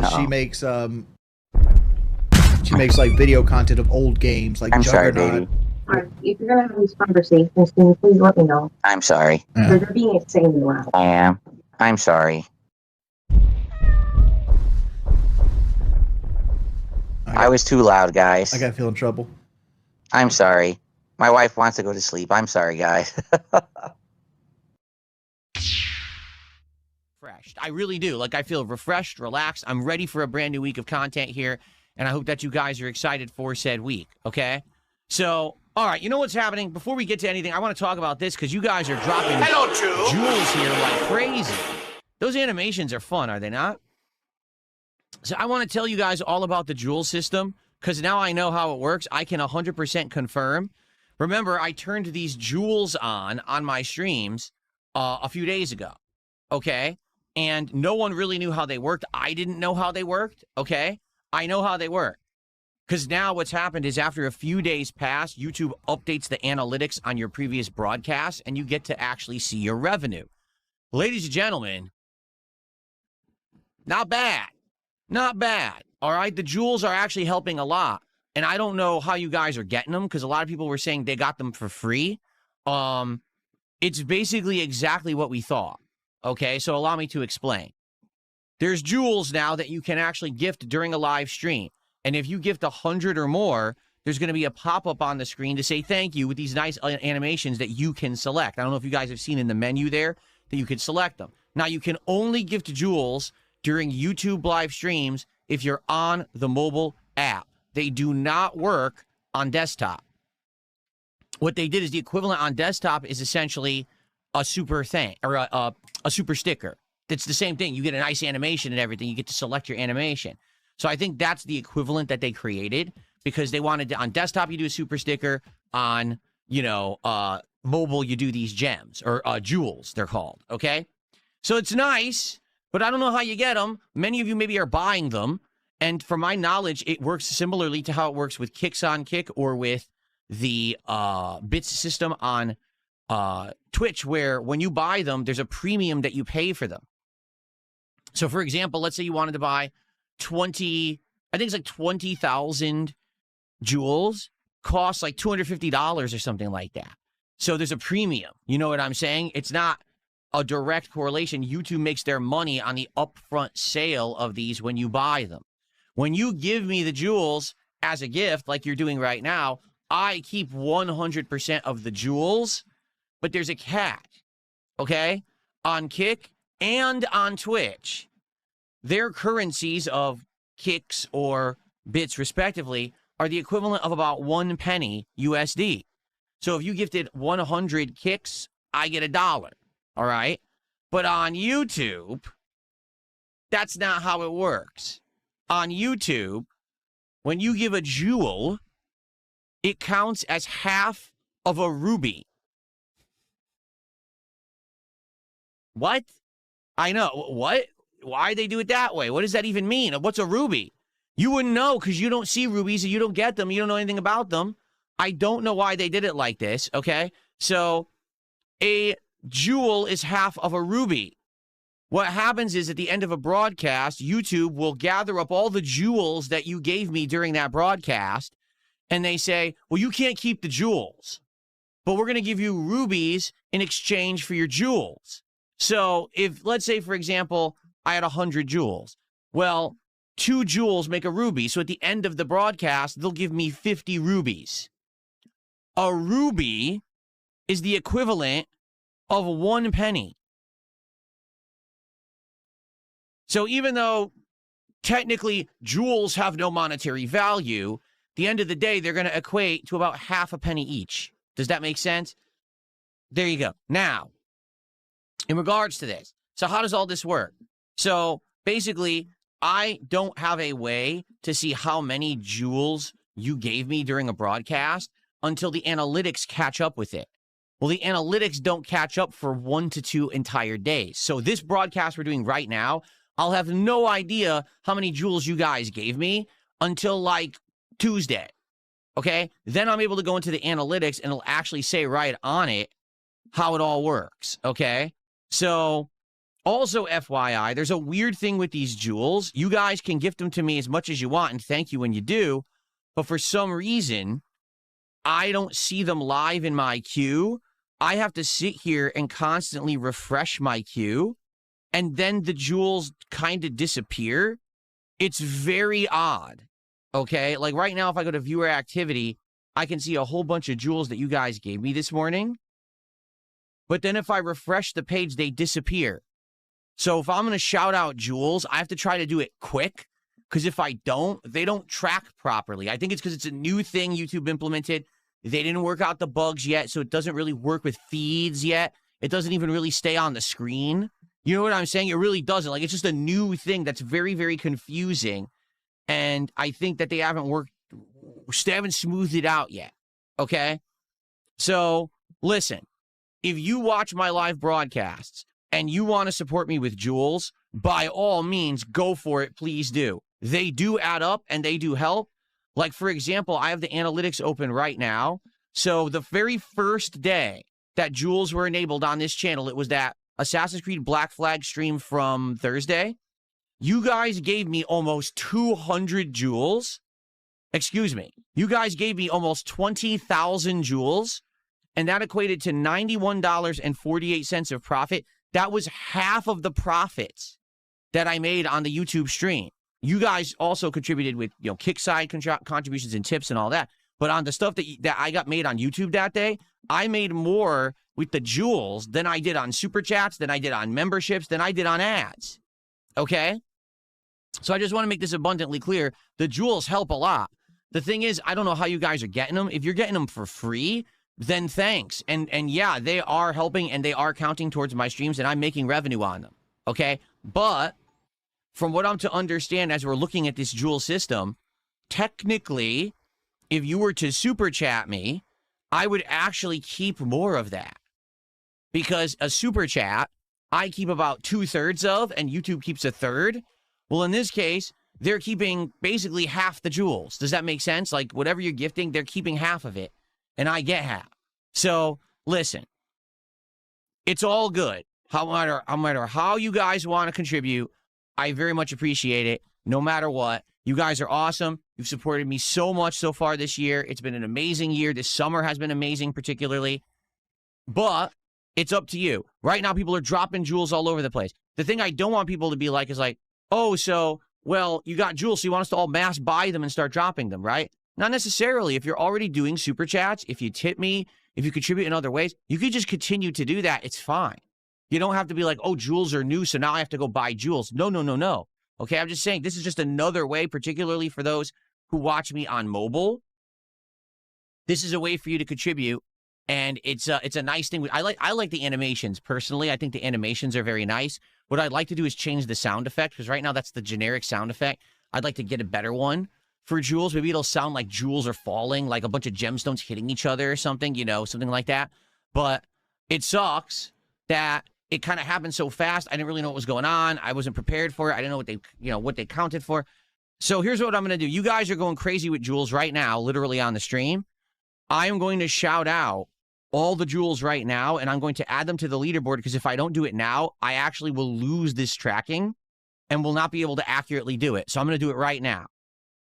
She makes like video content of old games, like I'm sorry, Juggernaut. baby. Alright, if you're gonna have these conversations, can you please let me know? I'm sorry. Yeah. They're being insanely loud. I am. I'm sorry. I was too loud, guys. I gotta feel in trouble. I'm sorry. My wife wants to go to sleep. I'm sorry, guys. Refreshed. I really do. Like, I feel refreshed, relaxed. I'm ready for a brand new week of content here, and I hope that you guys are excited for said week, okay? So, all right, you know what's happening? Before we get to anything, I want to talk about this because you guys are dropping jewels here like crazy. Those animations are fun, are they not? So I want to tell you guys all about the jewel system because now I know how it works. I can 100% confirm. Remember, I turned these jewels on my streams a few days ago, okay? And no one really knew how they worked. I didn't know how they worked, okay? I know how they work. Because now what's happened is after a few days pass, YouTube updates the analytics on your previous broadcast, and you get to actually see your revenue. Ladies and gentlemen, not bad. Not bad, all right? The jewels are actually helping a lot. And I don't know how you guys are getting them because a lot of people were saying they got them for free. It's basically exactly what we thought, okay? So allow me to explain. There's jewels now that you can actually gift during a live stream. And if you gift 100 or more, there's going to be a pop-up on the screen to say thank you with these nice animations that you can select. I don't know if you guys have seen in the menu there that you can select them. Now, you can only gift jewels during YouTube live streams if you're on the mobile app. They do not work on desktop. What they did is the equivalent on desktop is essentially a super thing or a super sticker. It's the same thing. You get a nice animation and everything. You get to select your animation. So I think that's the equivalent that they created because they wanted to, on desktop, you do a super sticker. On, mobile, you do these gems or jewels, they're called. Okay. So it's nice, but I don't know how you get them. Many of you maybe are buying them. And from my knowledge, it works similarly to how it works with Kicks on Kick or with the bits system on Twitch, where when you buy them, there's a premium that you pay for them. So, for example, let's say you wanted to buy 20, I think it's like 20,000 jewels, costs like $250 or something like that. So there's a premium. You know what I'm saying? It's not a direct correlation. YouTube makes their money on the upfront sale of these when you buy them. When you give me the jewels as a gift, like you're doing right now, I keep 100% of the jewels, but there's a catch, okay? On Kick and on Twitch, their currencies of kicks or bits, respectively, are the equivalent of about 1 penny USD. So if you gifted 100 kicks, I get $1, all right? But on YouTube, that's not how it works. On YouTube, when you give a jewel, it counts as half of a ruby. What? I know. What? Why they do it that way? What does that even mean? What's a ruby? You wouldn't know because you don't see rubies and you don't get them. You don't know anything about them. I don't know why they did it like this, okay? So a jewel is half of a ruby. What happens is at the end of a broadcast, YouTube will gather up all the jewels that you gave me during that broadcast, and they say, well, you can't keep the jewels, but we're going to give you rubies in exchange for your jewels. So if, let's say, for example, I had 100 jewels. Well, 2 jewels make a ruby. So at the end of the broadcast, they'll give me 50 rubies. A ruby is the equivalent of 1 penny. So even though technically jewels have no monetary value, at the end of the day, they're going to equate to about half a penny each. Does that make sense? There you go. Now, in regards to this, so how does all this work? So basically, I don't have a way to see how many jewels you gave me during a broadcast until the analytics catch up with it. Well, the analytics don't catch up for 1 to 2 entire days. So this broadcast we're doing right now, I'll have no idea how many jewels you guys gave me until like Tuesday, okay? Then I'm able to go into the analytics and it'll actually say right on it how it all works, okay? So Also, FYI, there's a weird thing with these jewels. You guys can gift them to me as much as you want, and thank you when you do. But for some reason, I don't see them live in my queue. I have to sit here and constantly refresh my queue, and then the jewels kind of disappear. It's very odd, okay? Like right now, if I go to viewer activity, I can see a whole bunch of jewels that you guys gave me this morning. But then if I refresh the page, they disappear. So if I'm going to shout out jewels, I have to try to do it quick, because if I don't, they don't track properly. I think it's because it's a new thing YouTube implemented. They didn't work out the bugs yet, so it doesn't really work with feeds yet. It doesn't even really stay on the screen. You know what I'm saying? It really doesn't. Like, it's just a new thing that's very, very confusing. And I think that they haven't smoothed it out yet. Okay? So, listen, if you watch my live broadcasts and you want to support me with jewels, by all means, go for it. Please do. They do add up and they do help. Like, for example, I have the analytics open right now. So the very first day that jewels were enabled on this channel, it was that Assassin's Creed Black Flag stream from Thursday. You guys gave me almost 200 jewels. Excuse me. You guys gave me almost 20,000 jewels, and that equated to $91.48 of profit. That was half of the profits that I made on the YouTube stream. You guys also contributed with, kickside contributions and tips and all that. But on the stuff that I got made on YouTube that day, I made more with the jewels than I did on super chats, than I did on memberships, than I did on ads. Okay? So I just want to make this abundantly clear. The jewels help a lot. The thing is, I don't know how you guys are getting them. If you're getting them for free, then thanks. And yeah, they are helping and they are counting towards my streams, and I'm making revenue on them. Okay? But from what I'm to understand as we're looking at this jewel system, technically, if you were to super chat me, I would actually keep more of that. Because a super chat, I keep about 2/3 of, and YouTube keeps 1/3. Well, in this case, they're keeping basically half the jewels. Does that make sense? Like, whatever you're gifting, they're keeping half of it, and I get half. So, listen, it's all good. No matter how you guys want to contribute, I very much appreciate it, no matter what. You guys are awesome. You've supported me so much so far this year. It's been an amazing year. This summer has been amazing, particularly. But it's up to you. Right now, people are dropping jewels all over the place. The thing I don't want people to be like is like, oh, so, well, you got jewels, so you want us to all mass buy them and start dropping them, right? Not necessarily. If you're already doing super chats, if you tip me, if you contribute in other ways, you could just continue to do that. It's fine. You don't have to be like, oh, jewels are new, so now I have to go buy jewels. No, no, no, no. Okay, I'm just saying this is just another way, particularly for those who watch me on mobile. This is a way for you to contribute, and it's a nice thing. I like the animations personally. I think the animations are very nice. What I'd like to do is change the sound effect, because right now that's the generic sound effect. I'd like to get a better one for jewels. Maybe it'll sound like jewels are falling, like a bunch of gemstones hitting each other or something, something like that. But it sucks that it kind of happened so fast. I didn't really know what was going on. I wasn't prepared for it. I didn't know what they counted for. So here's what I'm going to do. You guys are going crazy with jewels right now, literally on the stream. I'm going to shout out all the jewels right now, and I'm going to add them to the leaderboard, because if I don't do it now, I actually will lose this tracking and will not be able to accurately do it. So I'm going to do it right now.